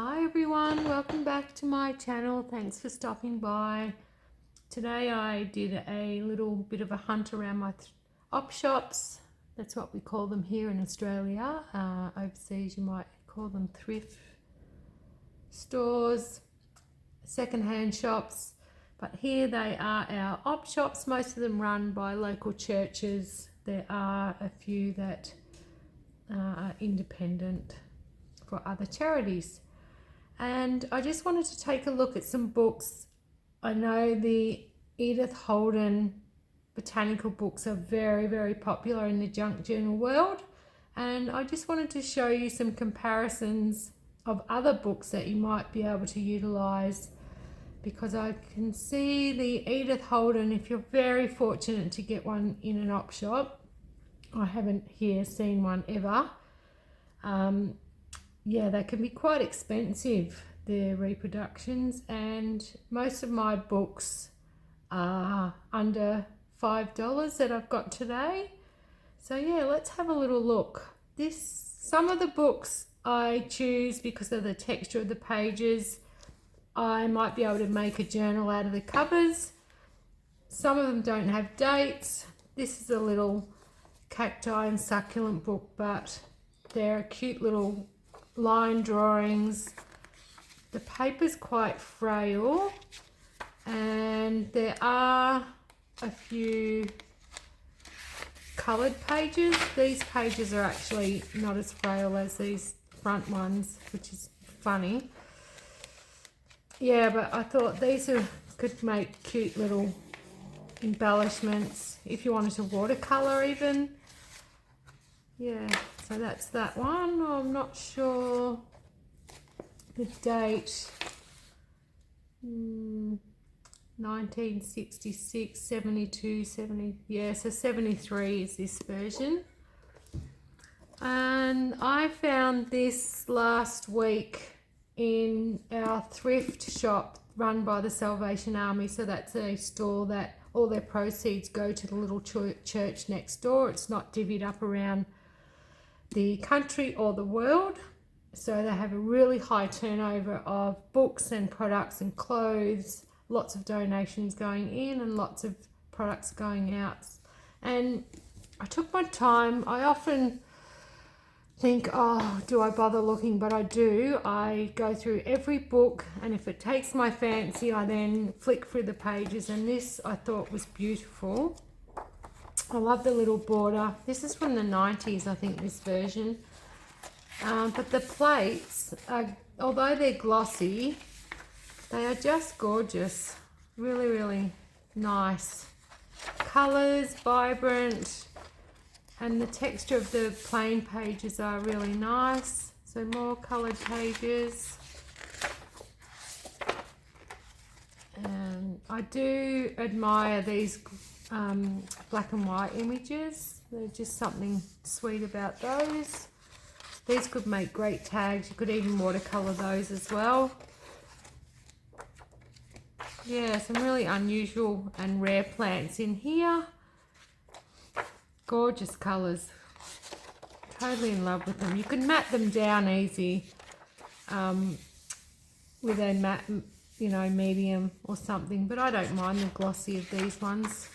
Hi everyone, welcome back to my channel. Thanks for stopping by. Today I did a little bit of a hunt around my op shops. That's what we call them here in Australia. Overseas you might call them thrift stores, second-hand shops. But here they are our op shops, most of them run by local churches. There are a few that are independent for other charities. And I just wanted to take a look at some books. I know the Edith Holden botanical books are very, very popular in the junk journal world. And I just wanted to show you some comparisons of other books that you might be able to utilize, because I can see the Edith Holden, if you're very fortunate to get one in an op shop. I haven't here seen one ever. Yeah, they can be quite expensive, their reproductions, and most of my books are under $5 that I've got today. So yeah, let's have a little look. Some of the books I choose because of the texture of the pages. I might be able to make a journal out of the covers. Some of them don't have dates. This is a little cacti and succulent book, but they're cute little line drawings. The paper's quite frail, and there are a few coloured pages. These pages are actually not as frail as these front ones, which is funny. Yeah, but I thought these could make cute little embellishments if you wanted to watercolour even. Yeah, so that's that one. I'm not sure the date. 1966, 72, 70. Yeah, so 73 is this version. And I found this last week in our thrift shop run by the Salvation Army. So that's a store that all their proceeds go to the little church next door. It's not divvied up around the country or the world. So they have a really high turnover of books and products and clothes, lots of donations going in and lots of products going out. And I took my time. I often think, oh, do I bother looking? But I do. I go through every book, and if it takes my fancy, I then flick through the pages. And this I thought was beautiful. I love the little border. This is from the 90s, I think, this version. But the plates, although they're glossy, they are just gorgeous. Really, really nice. Colours, vibrant, and the texture of the plain pages are really nice. So more coloured pages. And I do admire these black and white images. There's just something sweet about those. These could make great tags. You could even watercolor those as well. Yeah, some really unusual and rare plants in here. Gorgeous colors. Totally in love with them. You can mat them down easy with a matte, medium or something, but I don't mind the glossy of these ones.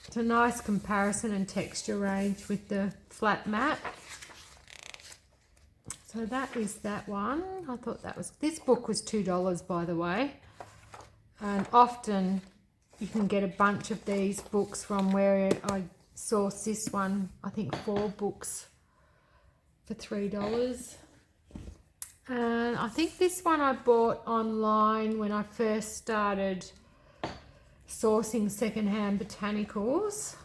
It's a nice comparison and texture range with the flat matte. So that is that one. I thought this book was $2, by the way. And often you can get a bunch of these books from where I sourced this one. I think 4 books for $3. And I think this one I bought online when I first started sourcing secondhand botanicals.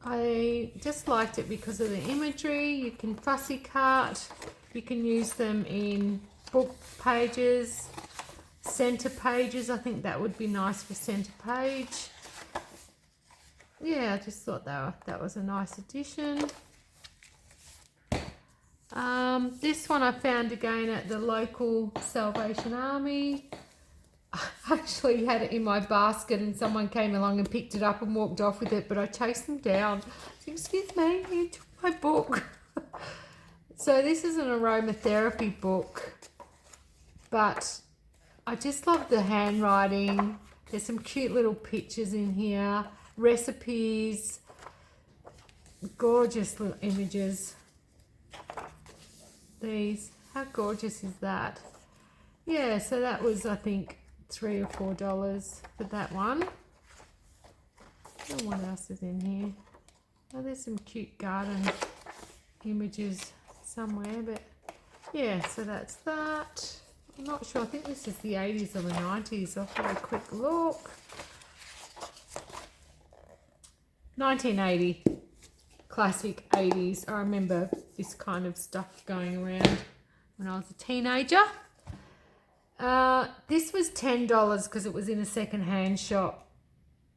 I just liked it because of the imagery. You can fussy cut, you can use them in book pages, center pages. I think that would be nice for center page. Yeah, I just thought that was a nice addition. This one I found again at the local Salvation Army. I actually had it in my basket and someone came along and picked it up and walked off with it, but I chased them down. So, excuse me, you took my book. So this is an aromatherapy book, but I just love the handwriting. There's some cute little pictures in here, recipes, gorgeous little images. These, how gorgeous is that? Yeah, so that was, I think, $3 or $4 for that one. I don't know what else is in here. Oh, there's some cute garden images somewhere, but yeah, so that's that. I'm not sure, I think this is the 80s or the 90s. I'll have a quick look. 1980, classic 80s. I remember this kind of stuff going around when I was a teenager. This was $10 because it was in a second-hand shop,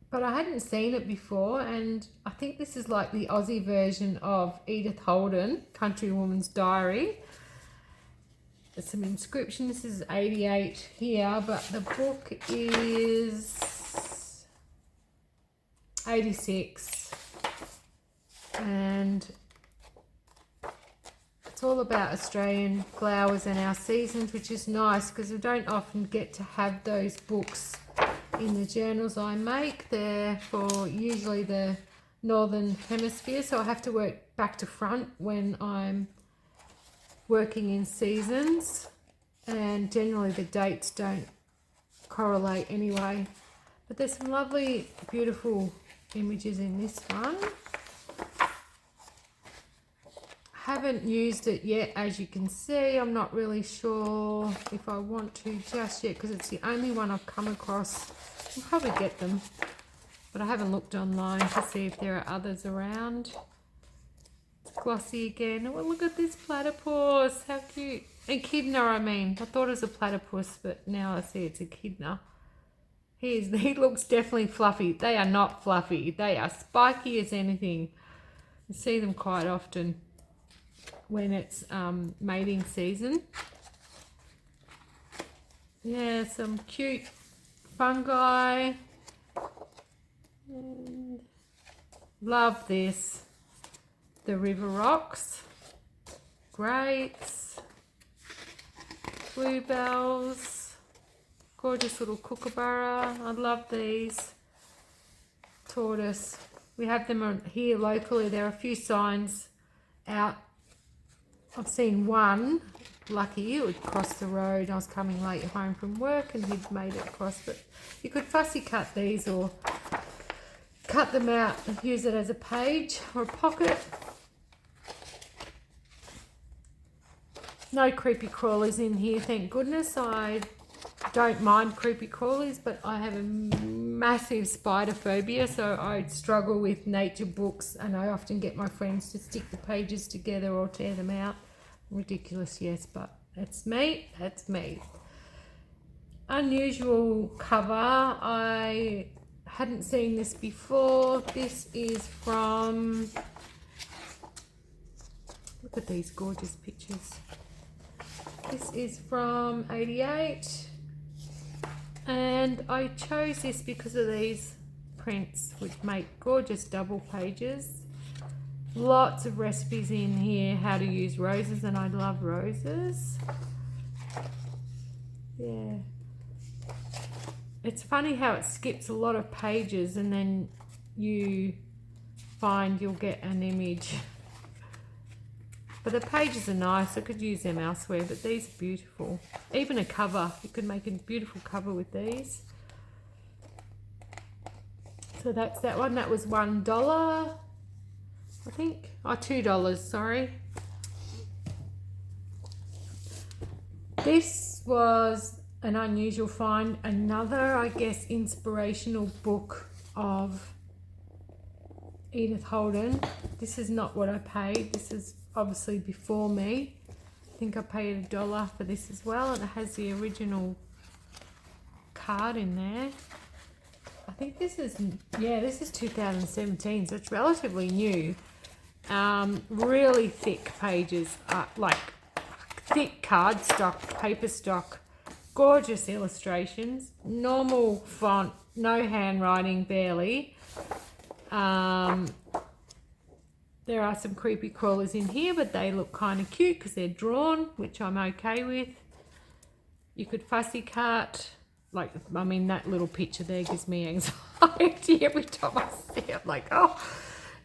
but I hadn't seen it before, and I think this is like the Aussie version of Edith Holden, Countrywoman's Diary. There's some inscription. This is 88 here, but the book is 86, and it's all about Australian flowers and our seasons, which is nice because we don't often get to have those books in the journals I make. They're for usually the Northern Hemisphere, so I have to work back to front when I'm working in seasons, and generally the dates don't correlate anyway. But there's some lovely, beautiful images in this one. Haven't used it yet, as you can see. I'm not really sure if I want to just yet because it's the only one I've come across. I'll probably get them, but I haven't looked online to see if there are others around. It's glossy again. Oh, look at this platypus. How cute. Echidna, I mean. I thought it was a platypus, but now I see it's echidna. He looks definitely fluffy. They are not fluffy. They are spiky as anything. You see them quite often when it's mating season. Yeah, some cute fungi. And love this. The river rocks, grapes, bluebells, gorgeous little kookaburra. I love these. Tortoise. We have them here locally. There are a few signs out. I've seen one, lucky, it would cross the road. I was coming late home from work and he'd made it across, but you could fussy cut these or cut them out and use it as a page or a pocket. No creepy crawlies in here, thank goodness. I don't mind creepy crawlies, but I have a massive spider phobia, so I struggle with nature books, and I often get my friends to stick the pages together or tear them out. Ridiculous, yes, but that's me. Unusual cover. I hadn't seen this before. This is from, look at these gorgeous pictures. This is from 88, and I chose this because of these prints, which make gorgeous double pages. Lots of recipes in here, how to use roses, and I love roses. Yeah. It's funny how it skips a lot of pages and then you find you'll get an image. But the pages are nice, I could use them elsewhere, but these are beautiful. Even a cover, you could make a beautiful cover with these. So that's that one. That was $1, I think. Oh, $2, sorry. This was an unusual find. Another, I guess, inspirational book of Edith Holden. This is not what I paid. This is obviously before me. I think I paid $1 for this as well, and it has the original card in there. I think this is, yeah, this is 2017, so it's relatively new. Really thick pages, like thick cardstock, paper stock, gorgeous illustrations, normal font, no handwriting, barely. There are some creepy crawlers in here, but they look kind of cute because they're drawn, which I'm okay with. You could fussy cut. Like, I mean, that little picture there gives me anxiety every time I see it. I'm like, oh,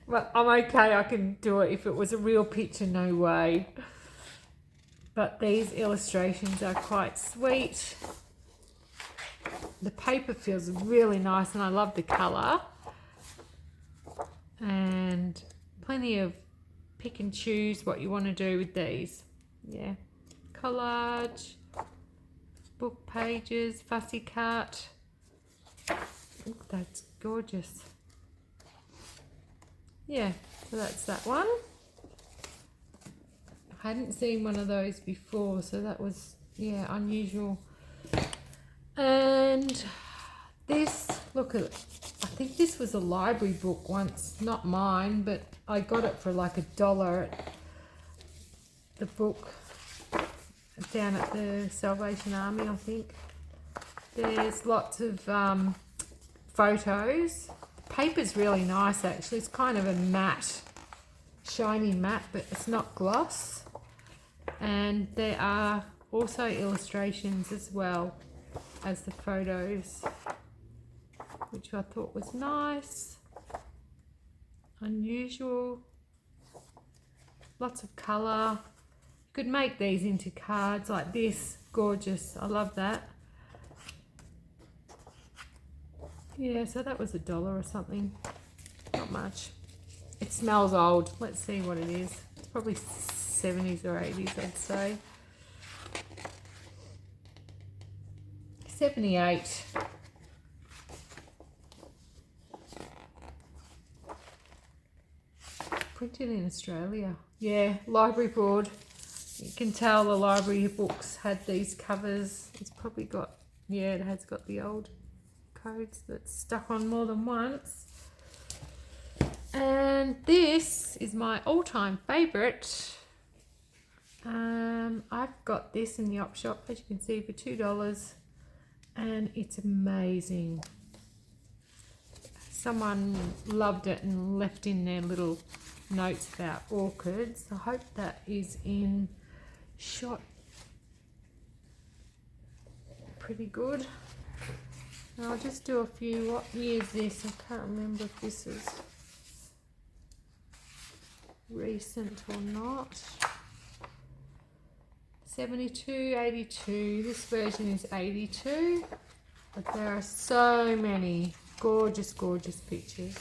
but I'm okay. I can do it. If it was a real picture, no way. But these illustrations are quite sweet. The paper feels really nice and I love the colour. And plenty of pick and choose what you want to do with these. Yeah, collage, book pages, fussy cut. Ooh, that's gorgeous. Yeah, so that's that one. I hadn't seen one of those before, so that was, yeah, unusual. And this, look at it. I think this was a library book once, not mine, but I got it for like $1 at the book down at the Salvation Army, I think. There's lots of photos. The paper's really nice actually. It's kind of a matte, shiny matte, but it's not gloss. And there are also illustrations as well as the photos, which I thought was nice, unusual, lots of colour. You could make these into cards like this, gorgeous, I love that. Yeah, so that was $1 or something, not much. It smells old, let's see what it is. It's probably 70s or 80s, I'd say. 78. Printed in Australia. Yeah, library board. You can tell the library books had these covers. It's probably got, yeah, it has got the old codes that's stuck on more than once. And this is my all-time favourite. I've got this in the op shop, as you can see, for $2. And it's amazing. Someone loved it and left in their little notes about orchids. I hope that is in shot pretty good. And I'll just do a few. What year is this? I can't remember if this is recent or not. 72, 82. This version is 82. But there are so many gorgeous, gorgeous pictures.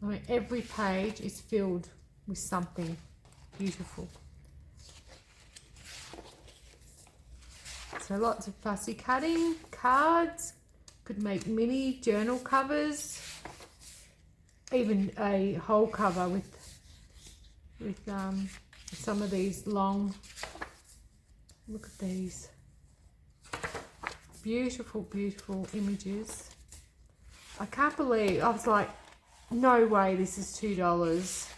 I mean, every page is filled with something beautiful. So lots of fussy cutting, cards, could make mini journal covers, even a whole cover with some of these long, look at these, beautiful, beautiful images. I can't believe, I was like, no way this is $2.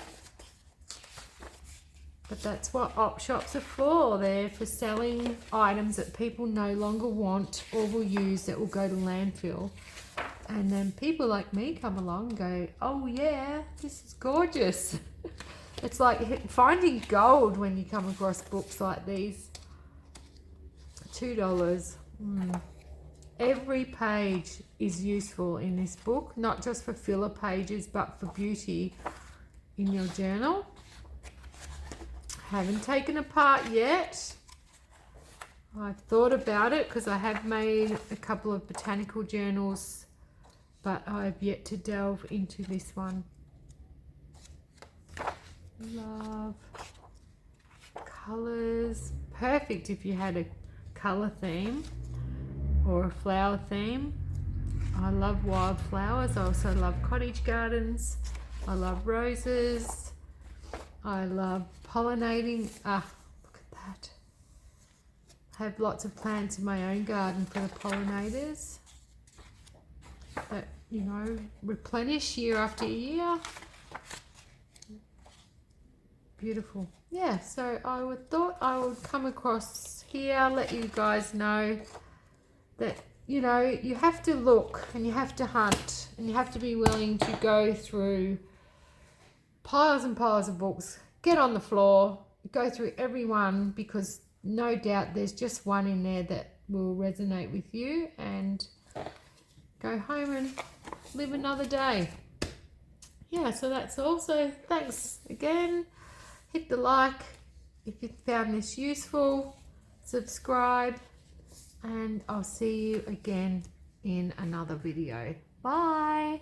But that's what op shops are for. They're for selling items that people no longer want or will use that will go to landfill. And then people like me come along and go, oh yeah, this is gorgeous. It's like finding gold when you come across books like these. $2. Every page is useful in this book, not just for filler pages, but for beauty in your journal. Haven't taken apart yet. I've thought about it because I have made a couple of botanical journals, but I have yet to delve into this one. Love colours. Perfect if you had a colour theme or a flower theme. I love wildflowers. I also love cottage gardens. I love roses. I love pollinating. Ah, look at that. I have lots of plants in my own garden for the pollinators that, you know, replenish year after year. Beautiful. Yeah, so thought I would come across here, let you guys know that you know, you have to look and you have to hunt and you have to be willing to go through piles and piles of books, get on the floor, go through every one, because no doubt there's just one in there that will resonate with you, and go home and live another day. Yeah, so that's all. So thanks again. Hit the like if you found this useful, subscribe, and I'll see you again in another video. Bye.